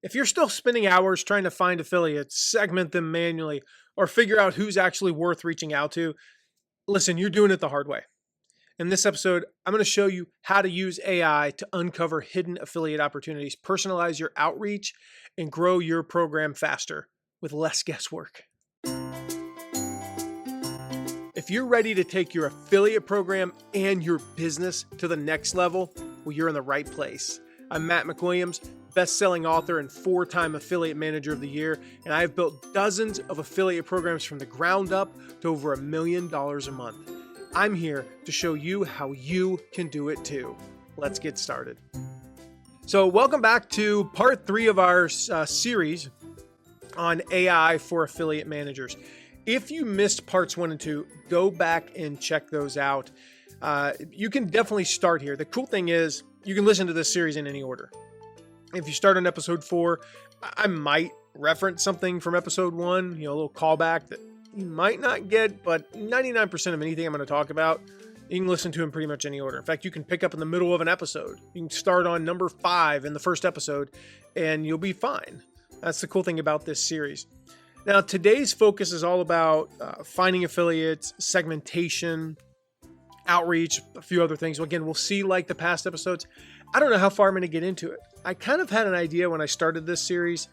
If you're still spending hours trying to find affiliates, segment them manually, or figure out who's actually worth reaching out to, listen, you're doing it the hard way. In this episode, I'm going to show you how to use AI to uncover hidden affiliate opportunities, personalize your outreach, and grow your program faster with less guesswork. If you're ready to take your affiliate program and your business to the next level, well, you're in the right place. I'm Matt McWilliams, best-selling author and 4-time Affiliate Manager of the Year, and I've built dozens of affiliate programs from the ground up to over $1 million a month. I'm here to show you how you can do it too. Let's get started. So welcome back to part 3 of our series on AI for affiliate managers. If you missed parts 1 and 2, go back and check those out. You can definitely start here. The cool thing is you can listen to this series in any order. If you start on episode 4, I might reference something from episode 1, a little callback that you might not get, but 99% of anything I'm going to talk about, you can listen to in pretty much any order. In fact, you can pick up in the middle of an episode. You can start on number 5 in the first episode, and you'll be fine. That's the cool thing about this series. Now, today's focus is all about finding affiliates, segmentation, outreach, a few other things. Again, we'll see like the past episodes. I don't know how far I'm going to get into it. I kind of had an idea when I started this series.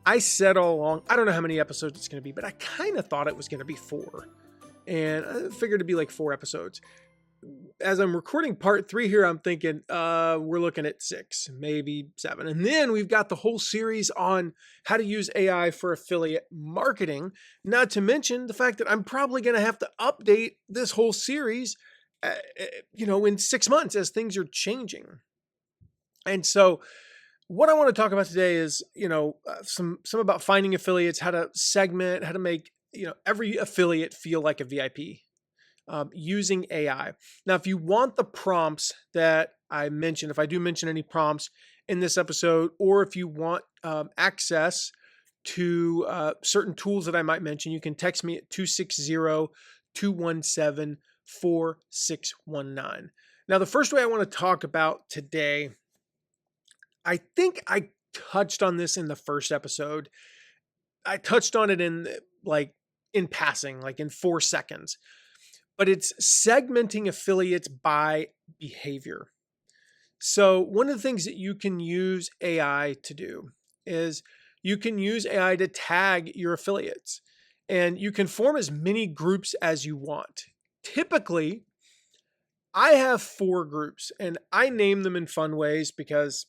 I said all along, I don't know how many episodes it's going to be, but I kind of thought it was going to be 4. And I figured it'd be like 4 episodes. As I'm recording part 3 here, I'm thinking we're looking at 6, maybe 7. And then we've got the whole series on how to use AI for affiliate marketing. Not to mention the fact that I'm probably going to have to update this whole series, in 6 months as things are changing. And so what I want to talk about today is, some about finding affiliates, how to segment, how to make, every affiliate feel like a VIP. Using AI. Now, if you want the prompts that I mentioned, if I do mention any prompts in this episode, or if you want access to certain tools that I might mention, you can text me at 260-217-4619. Now, the first way I want to talk about today, I think I touched on this in the first episode. I touched on it in passing, like in 4 seconds. But it's segmenting affiliates by behavior. So one of the things that you can use AI to do is you can use AI to tag your affiliates, and you can form as many groups as you want. Typically, I have 4 groups, and I name them in fun ways because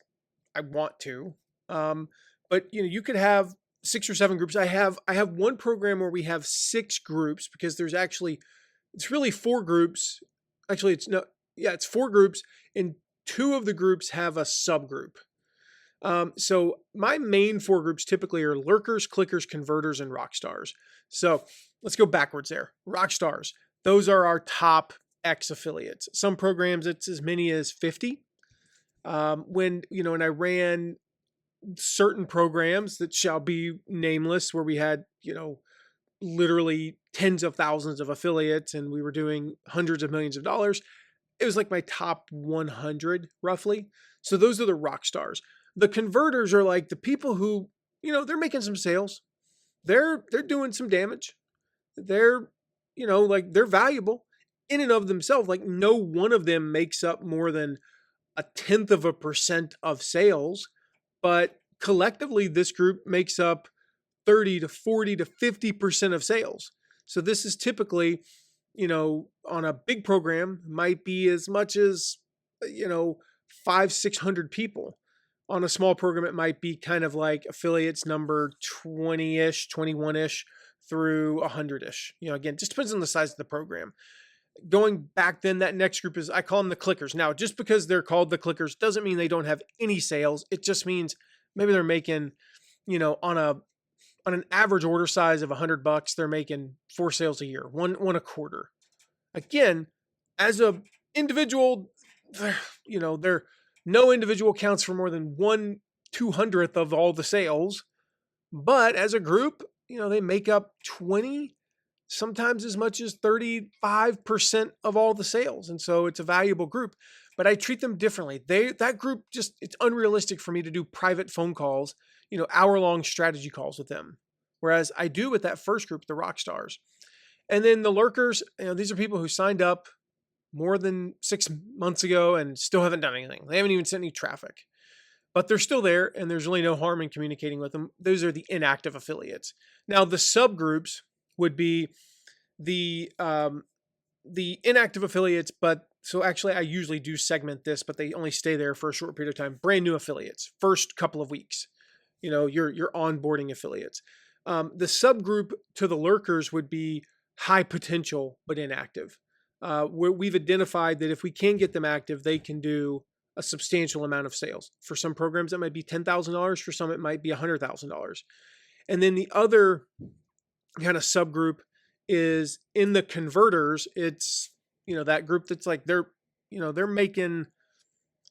I want to. But you could have 6 or 7 groups. I have one program where we have 6 groups because it's really 4 groups. Actually, it's 4 groups, and 2 of the groups have a subgroup. So my main 4 groups typically are lurkers, clickers, converters, and rock stars. So let's go backwards there. Rock stars, those are our top X affiliates. Some programs, it's as many as 50. When I ran certain programs that shall be nameless, where we had, literally tens of thousands of affiliates and we were doing hundreds of millions of dollars, it was like my top 100 roughly. So those are the rock stars. The converters are like the people who, they're making some sales. They're doing some damage. They're, they're valuable in and of themselves. Like no one of them makes up more than 0.1% of sales, but collectively this group makes up 30 to 40 to 50% of sales. So this is typically, on a big program might be as much as, 500-600 people. On a small program, it might be kind of like affiliates number 20-ish, 21-ish through 100-ish. Again, just depends on the size of the program. Going back then, that next group I call them the clickers. Now, just because they're called the clickers doesn't mean they don't have any sales. It just means maybe they're making, on an average order size of $100, they're making 4 sales a year, one a quarter. Again, as a individual, no individual counts for more than 1/200th of all the sales. But as a group, they make up 20, sometimes as much as 35% of all the sales. And so it's a valuable group, but I treat them differently. That group it's unrealistic for me to do private phone calls, hour-long strategy calls with them. Whereas I do with that first group, the rock stars. And then the lurkers, these are people who signed up more than 6 months ago and still haven't done anything. They haven't even sent any traffic, but they're still there and there's really no harm in communicating with them. Those are the inactive affiliates. Now the subgroups would be the inactive affiliates, but so actually I usually do segment this, but they only stay there for a short period of time. Brand new affiliates, first couple of weeks, your onboarding affiliates. The subgroup to the lurkers would be high potential, but inactive. We've identified that if we can get them active, they can do a substantial amount of sales. For some programs, that might be $10,000. For some, it might be $100,000. And then the other kind of subgroup is in the converters. It's, that group that's like they're making,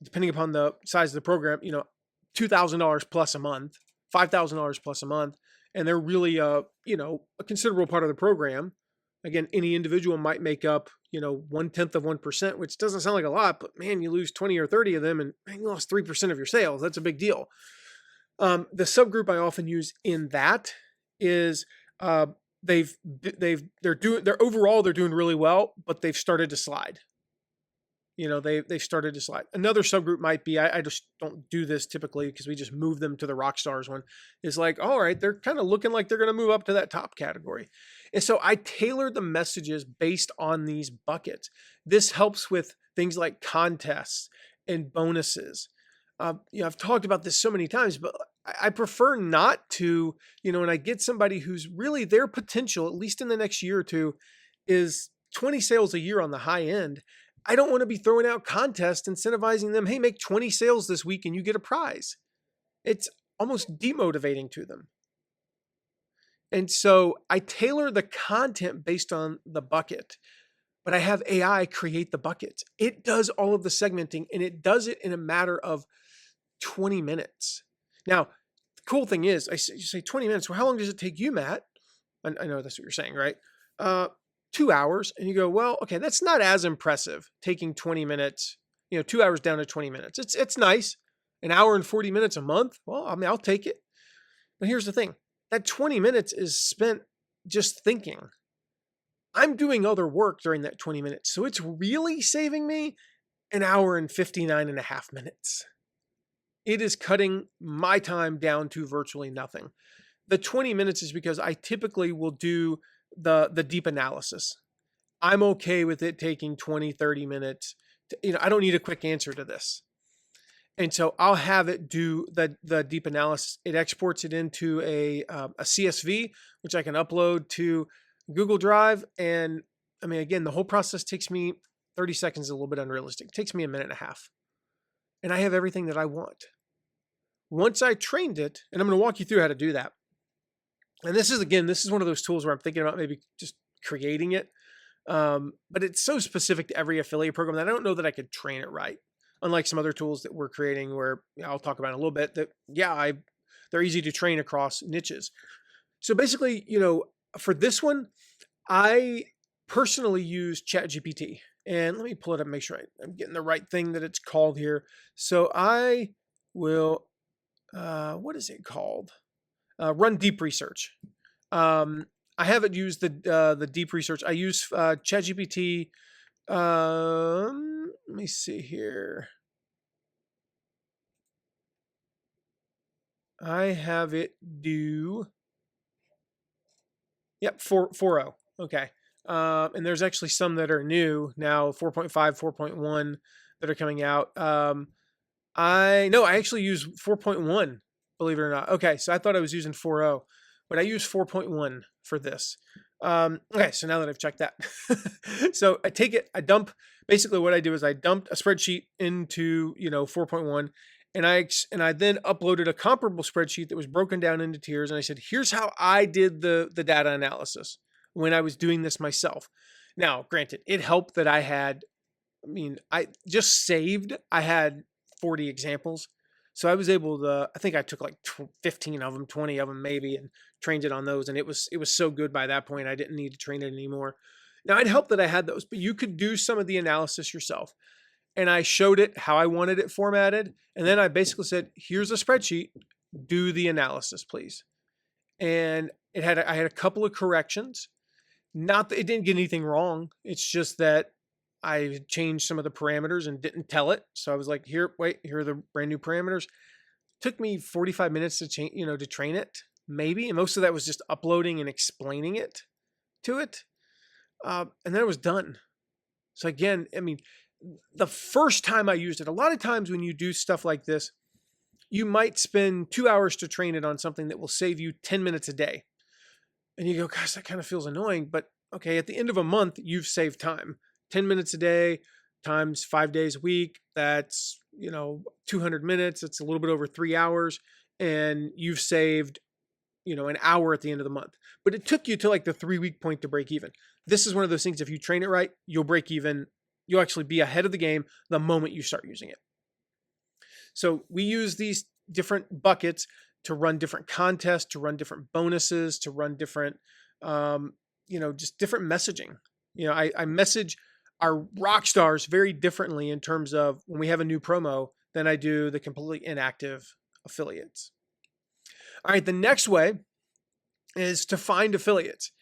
depending upon the size of the program, $2,000 plus a month, $5,000 plus a month. And they're really, a considerable part of the program. Again, any individual might make up, 0.1%, which doesn't sound like a lot, but man, you lose 20 or 30 of them and man, you lost 3% of your sales. That's a big deal. The subgroup I often use in that is, they're doing really well, but they've started to slide. They've started to slide. Another subgroup might be, I just don't do this typically because we just move them to the rock stars one, is like, all right, they're kind of looking like they're going to move up to that top category. And so I tailor the messages based on these buckets. This helps with things like contests and bonuses. I've talked about this so many times, but I prefer not to, when I get somebody who's really their potential, at least in the next year or two, is 20 sales a year on the high end. I don't want to be throwing out contests, incentivizing them. Hey, make 20 sales this week and you get a prize. It's almost demotivating to them. And so I tailor the content based on the bucket, but I have AI create the buckets. It does all of the segmenting and it does it in a matter of 20 minutes. Now, the cool thing is, you say 20 minutes. Well, how long does it take you, Matt? I know that's what you're saying, right? 2 hours. And you go, well, okay, that's not as impressive, taking 20 minutes, 2 hours down to 20 minutes. It's nice. An hour and 40 minutes a month. Well, I'll take it. But here's the thing. That 20 minutes is spent just thinking. I'm doing other work during that 20 minutes. So it's really saving me an hour and 59 and a half minutes. It is cutting my time down to virtually nothing. The 20 minutes is because I typically will do the deep analysis. I'm okay with it taking 20, 30 minutes. I don't need a quick answer to this. And so I'll have it do the deep analysis. It exports it into a CSV, which I can upload to Google Drive. And again, the whole process takes me 30 seconds, is a little bit unrealistic. It takes me a minute and a half. And I have everything that I want. Once I trained it, and I'm going to walk you through how to do that. And this is one of those tools where I'm thinking about maybe just creating it. But it's so specific to every affiliate program that I don't know that I could train it right. Unlike some other tools that we're creating where I'll talk about in a little bit that, they're easy to train across niches. So basically, for this one, I personally use ChatGPT. And let me pull it up and make sure I'm getting the right thing that it's called here. So I will, what is it called? Run deep research. I haven't used the deep research. I use ChatGPT. Let me see here. I have it do. Yep, 4.0. Okay. And there's actually some that are new now, 4.5, 4.1 that are coming out. I actually use 4.1, believe it or not. Okay, so I thought I was using 4.0, but I use 4.1 for this. Okay, so now that I've checked that. So basically what I do is I dumped a spreadsheet into, 4.1, and I then uploaded a comparable spreadsheet that was broken down into tiers. And I said, here's how I did the data analysis when I was doing this myself. Now, granted, it helped that I had 40 examples. So I was able to, I think I took like 15 of them, 20 of them maybe, and trained it on those. And it was so good by that point, I didn't need to train it anymore. Now, it helped that I had those, but you could do some of the analysis yourself. And I showed it how I wanted it formatted. And then I basically said, here's a spreadsheet. do the analysis, please. And I had a couple of corrections. Not that it didn't get anything wrong. It's just that I changed some of the parameters and didn't tell it. So I was like, here are the brand new parameters. Took me 45 minutes to change, to train it, maybe. And most of that was just uploading and explaining it to it. And then it was done. So again, I mean, the first time I used it, a lot of times when you do stuff like this, you might spend 2 hours to train it on something that will save you 10 minutes a day. And you go, gosh, that kind of feels annoying. But okay, at the end of a month, you've saved time. 10 minutes a day times 5 days a week. That's, 200 minutes. It's a little bit over 3 hours. And you've saved, an hour at the end of the month. But it took you to like the 3-week point to break even. This is one of those things, if you train it right, you'll break even. You'll actually be ahead of the game the moment you start using it. So we use these different buckets to run different contests, to run different bonuses, to run different, just different messaging. I message our rock stars very differently in terms of when we have a new promo than I do the completely inactive affiliates. All right, the next way is to find affiliates.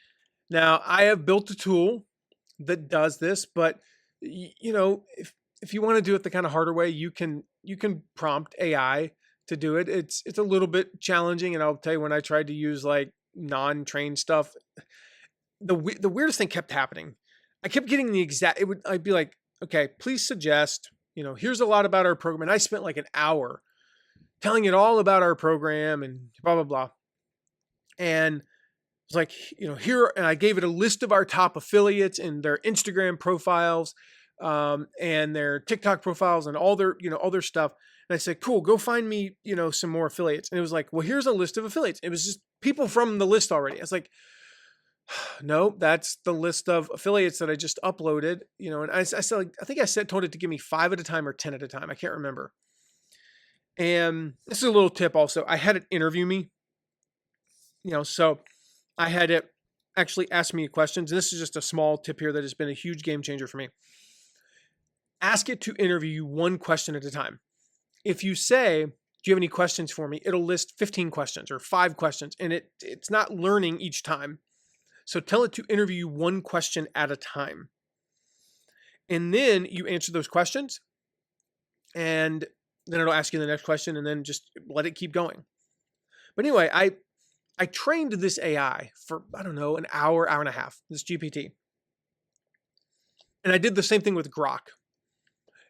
Now, I have built a tool that does this, but if you want to do it the kind of harder way, you can prompt AI to do it. It's a little bit challenging, and I'll tell you, when I tried to use like non-trained stuff, the weirdest thing kept happening. I kept getting I'd be like, okay, please suggest, here's a lot about our program. And I spent like an hour telling it all about our program and blah, blah, blah. And it's like, here, and I gave it a list of our top affiliates and their Instagram profiles, and their TikTok profiles and all their stuff. And I said, cool, go find me, some more affiliates. And it was like, well, here's a list of affiliates. It was just people from the list already. I was like, no, that's the list of affiliates that I just uploaded, and I said, like, I think I told it to give me 5 at a time or 10 at a time. I can't remember. And this is a little tip also. I had it interview me, so I had it actually ask me questions. And this is just a small tip here that has been a huge game changer for me. Ask it to interview you one question at a time. If you say, do you have any questions for me? It'll list 15 questions or 5 questions, and it's not learning each time. So tell it to interview you one question at a time. And then you answer those questions, and then it'll ask you the next question, and then just let it keep going. But anyway, I trained this AI for, I don't know, an hour and a half, this GPT. And I did the same thing with Grok.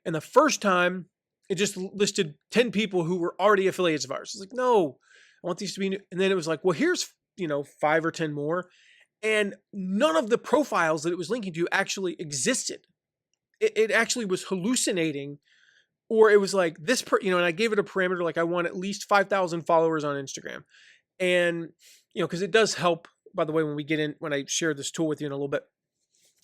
And the first time, it just listed 10 people who were already affiliates of ours. It's like, no, I want these to be new. And then it was like, well, here's, 5 or 10 more. And none of the profiles that it was linking to actually existed. It actually was hallucinating, or it was like this, and I gave it a parameter, like I want at least 5,000 followers on Instagram. And, because it does help, by the way, when I share this tool with you in a little bit,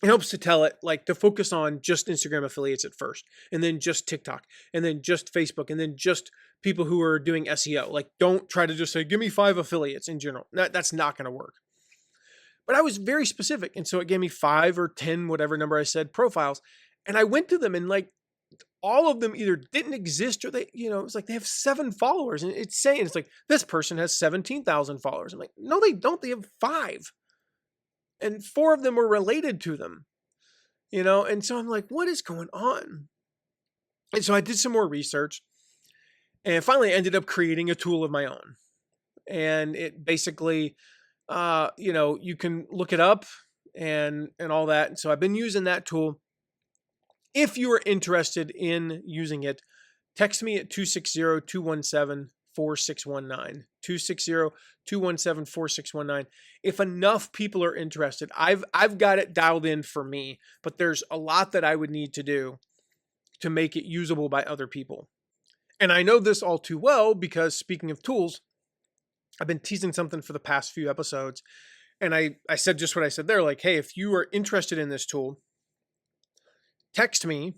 it helps to tell it like to focus on just Instagram affiliates at first, and then just TikTok, and then just Facebook, and then just people who are doing SEO. Like, don't try to just say, give me 5 affiliates in general. That's not going to work. But I was very specific. And so it gave me 5 or 10, whatever number I said, profiles. And I went to them, and like all of them either didn't exist, or they, it was like they have 7 followers. And it's like, this person has 17,000 followers. I'm like, no, they don't. They have 5. And 4 of them were related to them, And so I'm like, what is going on? And so I did some more research, and finally ended up creating a tool of my own. And it basically, you can look it up and all that. And so I've been using that tool. If you are interested in using it, text me at 260-217-4619, 260-217-4619. If enough people are interested, I've got it dialed in for me, but there's a lot that I would need to do to make it usable by other people. And I know this all too well because, speaking of tools, I've been teasing something for the past few episodes, and I said just what I said there, like, hey, if you are interested in this tool, text me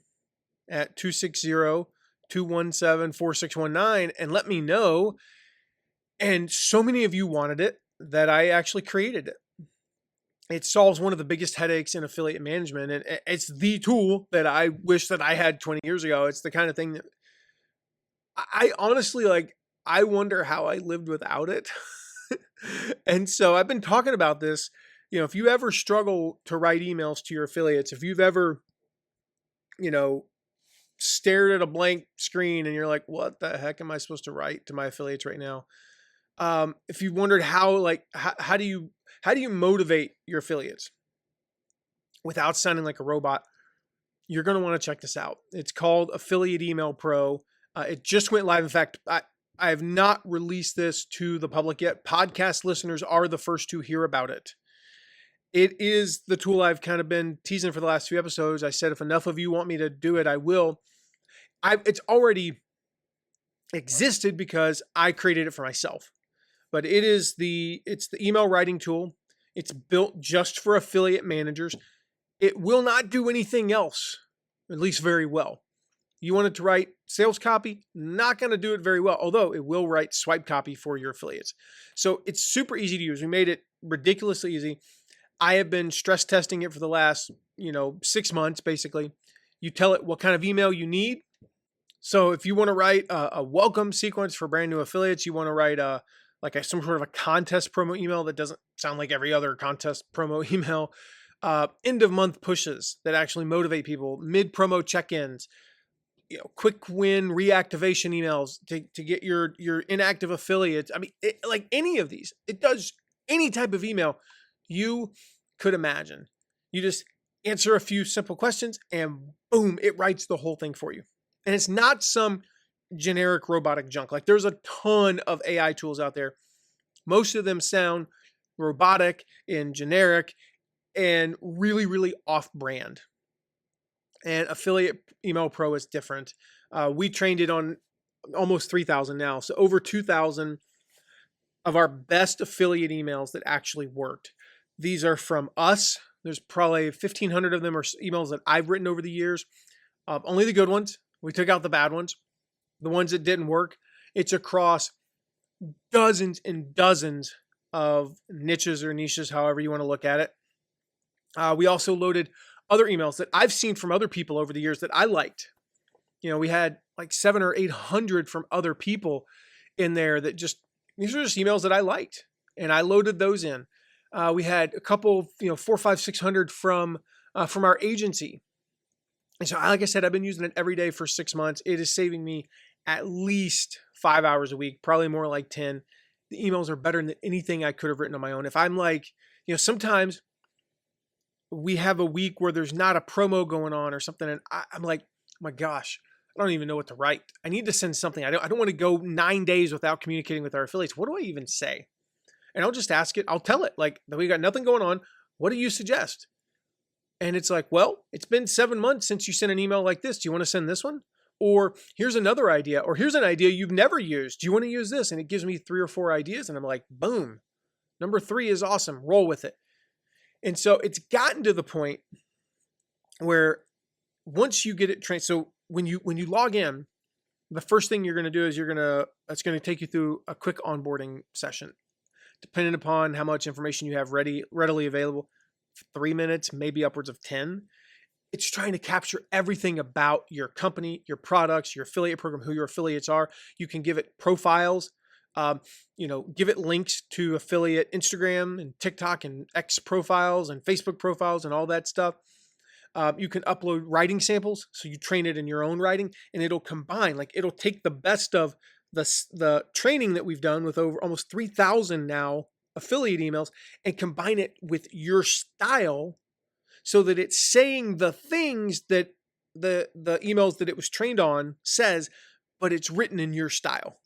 at 260-217-4619 and let me know. And so many of you wanted it that I actually created it. It solves one of the biggest headaches in affiliate management, and it's the tool that I wish that I had 20 years ago. It's the kind of thing that I honestly, like, I wonder how I lived without it. And so I've been talking about this. If you ever struggle to write emails to your affiliates, if you've ever, you know, stared at a blank screen and you're like, what the heck am I supposed to write to my affiliates right now? If you wondered how do you motivate your affiliates without sounding like a robot, you're going to want to check this out. It's called Affiliate Email Pro. It just went live. In fact, I have not released this to the public yet. Podcast listeners are the first to hear about it. It is the tool I've kind of been teasing for the last few episodes. I said, if enough of you want me to do it, I will. It's already existed because I created it for myself. But it's the email writing tool. It's built just for affiliate managers. It will not do anything else, at least very well. You want it to write sales copy, not going to do it very well, although it will write swipe copy for your affiliates. So it's super easy to use. We made it ridiculously easy. I have been stress testing it for the last, 6 months, basically. You tell it what kind of email you need. So if you want to write a welcome sequence for brand new affiliates, you want to write some sort of a contest promo email that doesn't sound like every other contest promo email. End of month pushes that actually motivate people, mid promo check-ins, quick win reactivation emails to get your inactive affiliates. I mean, like any of these, it does any type of email you could imagine. You just answer a few simple questions and boom, it writes the whole thing for you. And it's not some generic robotic junk. Like there's a ton of AI tools out there. Most of them sound robotic and generic and really, really off-brand. And Affiliate Email Pro is different. We trained it on almost 3,000 now. So over 2,000 of our best affiliate emails that actually worked. These are from us. There's probably 1,500 of them are emails that I've written over the years. Only the good ones. We took out the bad ones. The ones that didn't work. It's across dozens and dozens of niches or niches, however you want to look at it. We also loaded other emails that I've seen from other people over the years that I liked. We had like 700 or 800 from other people in there that these are just emails that I liked. And I loaded those in. We had a couple, 400, 500, 600 from our agency. And so, like I said, I've been using it every day for 6 months. It is saving me at least 5 hours a week, probably more like 10. The emails are better than anything I could have written on my own. If I'm like, sometimes we have a week where there's not a promo going on or something. And I'm like, oh my gosh, I don't even know what to write. I need to send something. I don't want to go 9 days without communicating with our affiliates. What do I even say? And I'll just ask it. I'll tell it like, we got nothing going on. What do you suggest? And it's like, well, it's been 7 months since you sent an email like this. Do you want to send this one? Or here's another idea. Or here's an idea you've never used. Do you want to use this? And it gives me 3 or 4 ideas. And I'm like, boom. Number 3 is awesome. Roll with it. And so it's gotten to the point where once you get it trained, so when you log in, the first thing you're going to do is it's going to take you through a quick onboarding session, depending upon how much information you have readily available. 3 minutes, maybe upwards of 10. It's trying to capture everything about your company, your products, your affiliate program, who your affiliates are. You can give it profiles, give it links to affiliate Instagram and TikTok and X profiles and Facebook profiles and all that stuff. You can upload writing samples. So you train it in your own writing and it'll combine, it'll take the best of the training that we've done with over almost 3,000 now affiliate emails and combine it with your style so that it's saying the things that the emails that it was trained on says, but it's written in your style.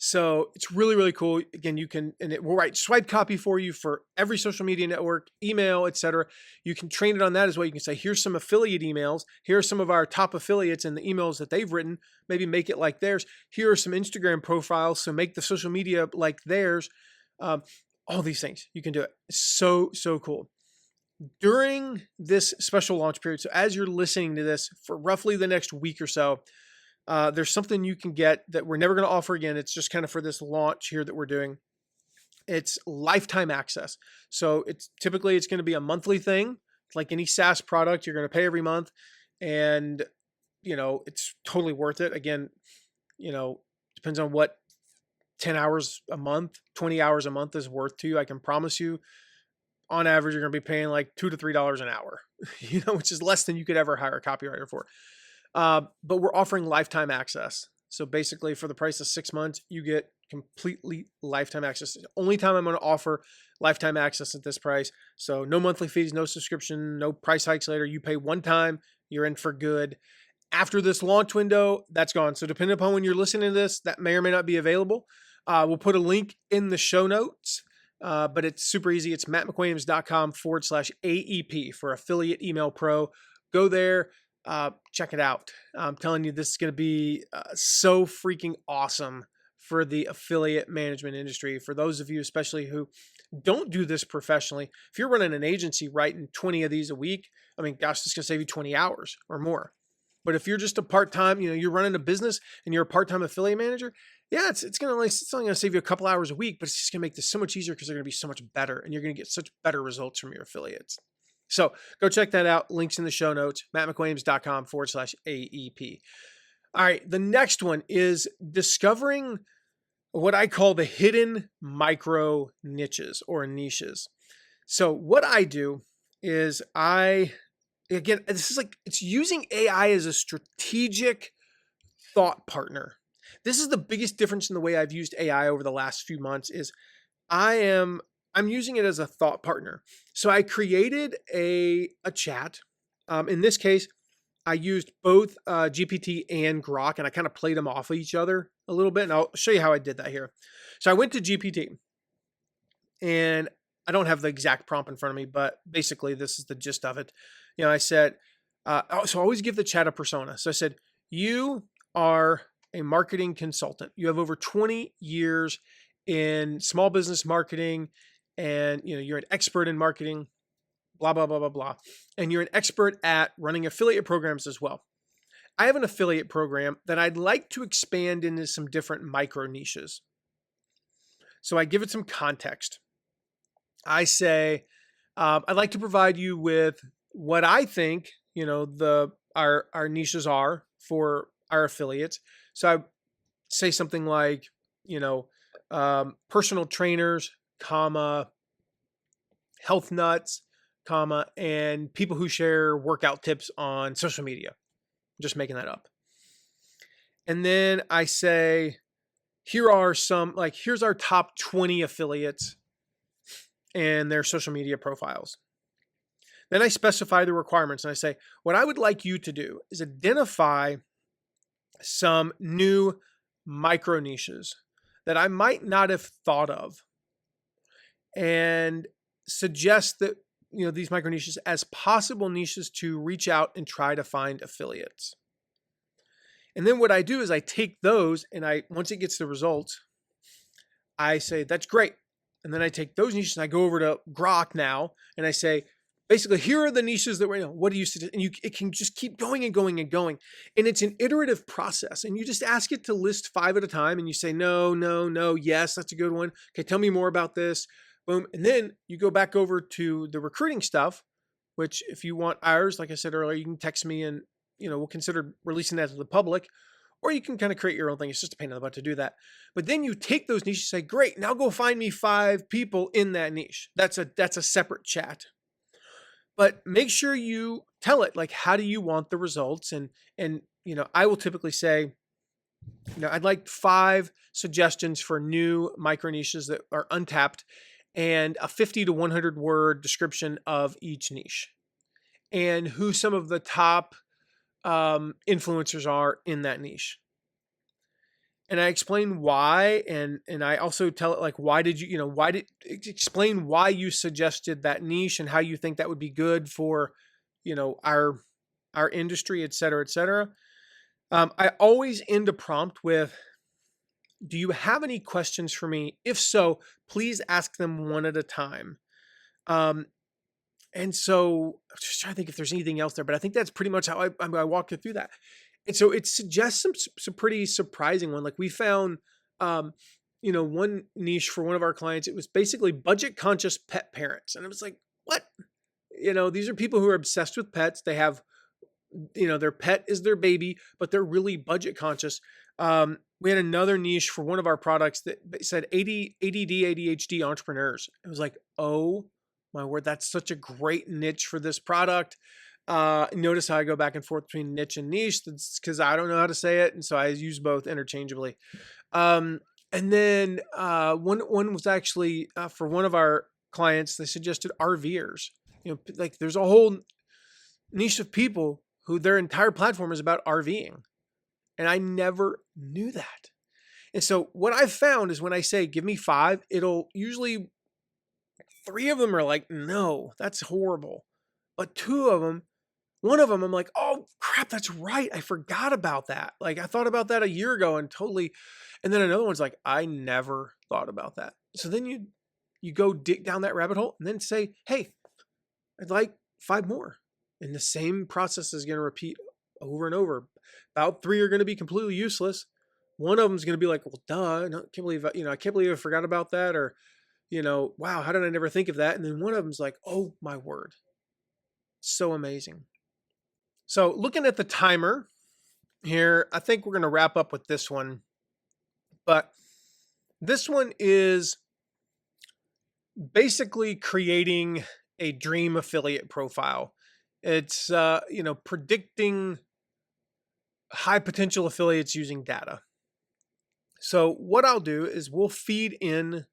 So it's really, really cool. Again, and it will write swipe copy for you for every social media network, email, etc. You can train it on that as well. You can say, here's some affiliate emails. Here are some of our top affiliates and the emails that they've written. Maybe make it like theirs. Here are some Instagram profiles. So make the social media like theirs. All these things, you can do it. It's so, so cool. During this special launch period, so as you're listening to this for roughly the next week or so, there's something you can get that we're never going to offer again. It's just kind of for this launch here that we're doing. It's lifetime access. So it's going to be a monthly thing. Like any SaaS product, you're going to pay every month and, it's totally worth it. Again, Depends on what 10 hours a month, 20 hours a month is worth to you. I can promise you, on average, you're going to be paying like $2 to $3 an hour, which is less than you could ever hire a copywriter for. But we're offering lifetime access. So basically, for the price of 6 months, you get completely lifetime access. The only time I'm going to offer lifetime access at this price. So no monthly fees, no subscription, no price hikes later. You pay one time, you're in for good. After this launch window, that's gone. So depending upon when you're listening to this, that may or may not be available. We'll put a link in the show notes, but it's super easy. It's mattmcwilliams.com/AEP for Affiliate Email Pro. Go there, check it out. I'm telling you, this is going to be so freaking awesome for the affiliate management industry. For those of you, especially who don't do this professionally, if you're running an agency writing 20 of these a week, I mean, gosh, it's going to save you 20 hours or more. But if you're just a part-time, you're running a business and you're a part-time affiliate manager, yeah, it's only going to save you a couple hours a week, but it's just going to make this so much easier because they're going to be so much better and you're going to get such better results from your affiliates. So go check that out. Links in the show notes, mattmcwilliams.com/AEP. All right. The next one is discovering what I call the hidden micro niches or niches. So what I do is again, this is like, it's using AI as a strategic thought partner. This is the biggest difference in the way I've used AI over the last few months is I'm using it as a thought partner. So I created a chat. In this case, I used both GPT and Grok, and I kind of played them off of each other a little bit. And I'll show you how I did that here. So I went to GPT, and I don't have the exact prompt in front of me, but basically this is the gist of it. I said, so I always give the chat a persona. So I said, you are a marketing consultant. You have over 20 years in small business marketing, and you're an expert in marketing, blah, blah, blah, blah, blah. And you're an expert at running affiliate programs as well. I have an affiliate program that I'd like to expand into some different micro niches. So I give it some context. I say, I'd like to provide you with what I think, our niches are for our affiliates. So I say something like, personal trainers, health nuts, and people who share workout tips on social media. I'm just making that up. And then I say, here's our top 20 affiliates and their social media profiles. Then I specify the requirements and I say, what I would like you to do is identify some new micro niches that I might not have thought of and suggest that, these micro niches as possible niches to reach out and try to find affiliates. And then what I do is I take those and once it gets the results, I say, that's great. And then I take those niches and I go over to Grok now and I say, basically, here are the niches that what do you suggest? And it can just keep going and going and going. And it's an iterative process. And you just ask it to list 5 at a time and you say, no, yes, that's a good one. Okay, tell me more about this. Boom. And then you go back over to the recruiting stuff, which if you want ours, like I said earlier, you can text me and, we'll consider releasing that to the public. Or you can kind of create your own thing. It's just a pain in the butt to do that. But then you take those niches and say, great, now go find me 5 people in that niche. That's a separate chat. But make sure you tell it, like, how do you want the results? And I will typically say, I'd like 5 suggestions for new micro niches that are untapped and a 50 to 100 word description of each niche and who some of the top influencers are in that niche. And I explain why, and I also tell it, like, explain why you suggested that niche and how you think that would be good for, our industry, et cetera, et cetera. I always end a prompt with, do you have any questions for me? If so, please ask them one at a time. And so I'm just trying to think if there's anything else there, but I think that's pretty much how I walked you through that. And so it suggests some pretty surprising one. Like we found, one niche for one of our clients. It was basically budget conscious pet parents. And I was like, what? These are people who are obsessed with pets. They have, their pet is their baby, but they're really budget conscious. We had another niche for one of our products that said ADD, ADHD entrepreneurs. It was like, oh my word, that's such a great niche for this product. Notice how I go back and forth between niche and niche. That's because I don't know how to say it, and so I use both interchangeably. And then one was actually for one of our clients. They suggested RVers. Like there's a whole niche of people who their entire platform is about RVing, and I never knew that. And so what I've found is when I say give me 5, it'll usually 3 of them are like, no, that's horrible. But 2 of them, one of them, I'm like, oh crap, that's right. I forgot about that. Like I thought about that a year ago and totally. And then another one's like, I never thought about that. So then you go dig down that rabbit hole and then say, hey, I'd like 5 more. And the same process is going to repeat over and over. About 3 are going to be completely useless. One of them is going to be like, well, duh, I can't believe I forgot about that. Or, wow, how did I never think of that? And then one of them is like, oh my word. So amazing. So looking at the timer here, I think we're going to wrap up with this one. But this one is basically creating a dream affiliate profile. It's, predicting high potential affiliates using data. So what I'll do is we'll feed in,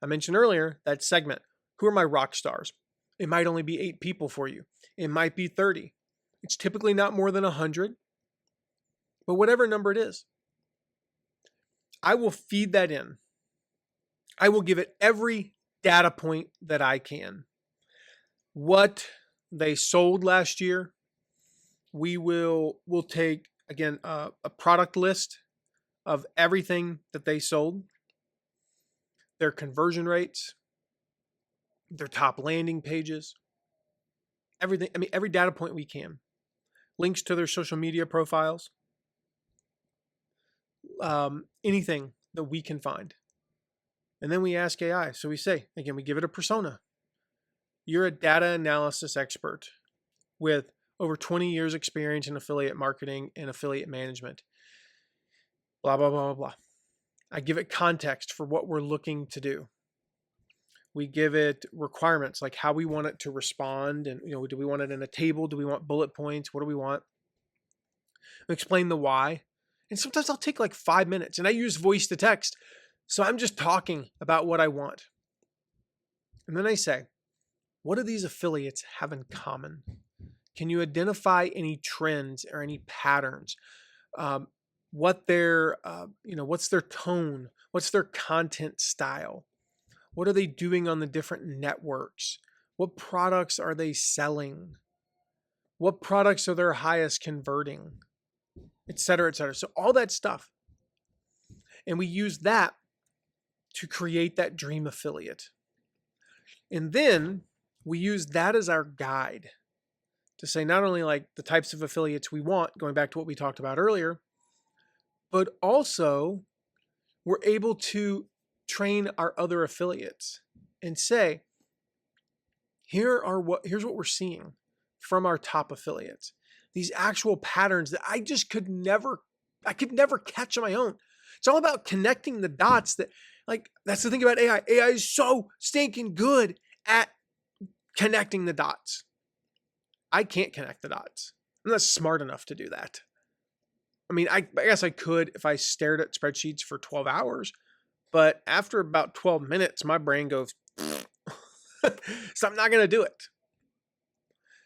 I mentioned earlier, that segment. Who are my rock stars? It might only be 8 people for you. It might be 30. It's typically not more than 100, but whatever number it is, I will feed that in. I will give it every data point that I can. What they sold last year, we'll take, again, a product list of everything that they sold, their conversion rates, their top landing pages, everything. I mean, every data point we can. Links to their social media profiles, anything that we can find. And then we ask AI. So we say, again, we give it a persona. You're a data analysis expert with over 20 years experience in affiliate marketing and affiliate management. Blah, blah, blah, blah, blah. I give it context for what we're looking to do. We give it requirements, like how we want it to respond. And, do we want it in a table? Do we want bullet points? What do we want? We explain the why. And sometimes I'll take like 5 minutes, and I use voice to text. So I'm just talking about what I want. And then I say, what do these affiliates have in common? Can you identify any trends or any patterns? What's their tone? What's their content style? What are they doing on the different networks? What products are they selling? What products are their highest converting? Et cetera, et cetera. So all that stuff. And we use that to create that dream affiliate. And then we use that as our guide to say not only like the types of affiliates we want, going back to what we talked about earlier, but also we're able to train our other affiliates and say, here's what we're seeing from our top affiliates. These actual patterns that I could never catch on my own. It's all about connecting the dots. That's the thing about AI. AI is so stinking good at connecting the dots. I can't connect the dots. I'm not smart enough to do that. I mean, I guess I could if I stared at spreadsheets for 12 hours, but after about 12 minutes, my brain goes, so I'm not going to do it.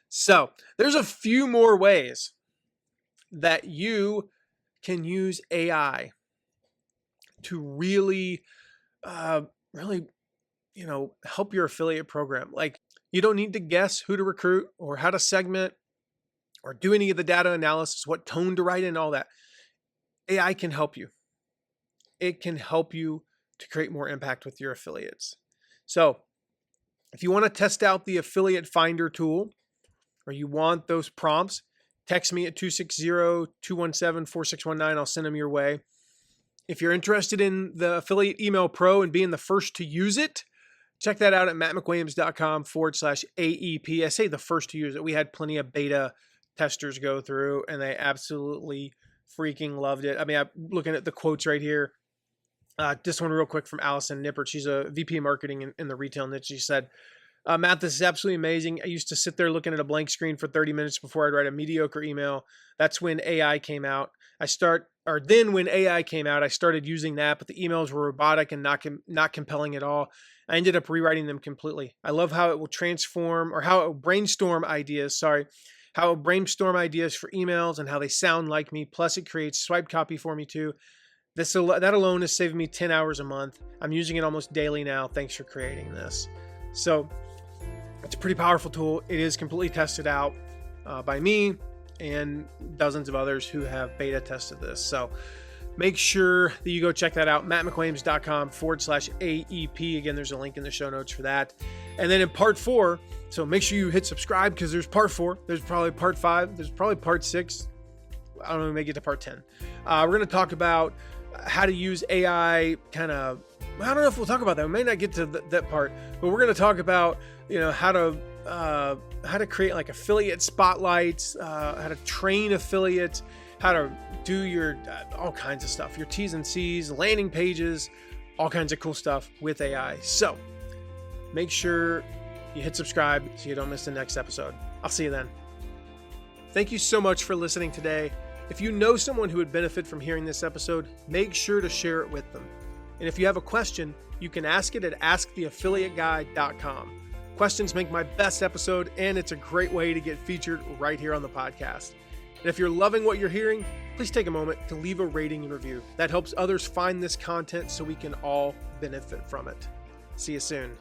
So there's a few more ways that you can use AI to really, help your affiliate program. Like, you don't need to guess who to recruit or how to segment or do any of the data analysis, what tone to write in, all that. AI can help you. It can help you to create more impact with your affiliates. So if you want to test out the affiliate finder tool, or you want those prompts, text me at 260-217-4619. I'll send them your way. If you're interested in the Affiliate Email Pro and being the first to use it, check that out at mattmcwilliams.com/AEP. I say the first to use it. We had plenty of beta testers go through, and they absolutely freaking loved it. I mean, I'm looking at the quotes right here. This one real quick from Allison Nippert. She's a VP of marketing in the retail niche. She said, Matt, this is absolutely amazing. I used to sit there looking at a blank screen for 30 minutes before I'd write a mediocre email. That's when AI came out. When AI came out, I started using that, but the emails were robotic and not compelling at all. I ended up rewriting them completely. I love how it will how it will brainstorm ideas for emails and how they sound like me. Plus it creates swipe copy for me too. That alone is saving me 10 hours a month. I'm using it almost daily now. Thanks for creating this. So it's a pretty powerful tool. It is completely tested out by me and dozens of others who have beta tested this. So make sure that you go check that out. mattmcwilliams.com/AEP. Again, there's a link in the show notes for that. And then in part 4, so make sure you hit subscribe because there's part 4. There's probably part 5. There's probably part 6. I don't know, maybe get to part 10. We're going to talk about how to use AI I don't know if we'll talk about that. We may not get to that part, but we're going to talk about, how to create like affiliate spotlights, how to train affiliates, how to do your all kinds of stuff, your T's and C's, landing pages, all kinds of cool stuff with AI. So make sure you hit subscribe so you don't miss the next episode. I'll see you then. Thank you so much for listening today. If you know someone who would benefit from hearing this episode, make sure to share it with them. And if you have a question, you can ask it at asktheaffiliateguy.com. Questions make my best episode, and it's a great way to get featured right here on the podcast. And if you're loving what you're hearing, please take a moment to leave a rating and review. That helps others find this content so we can all benefit from it. See you soon.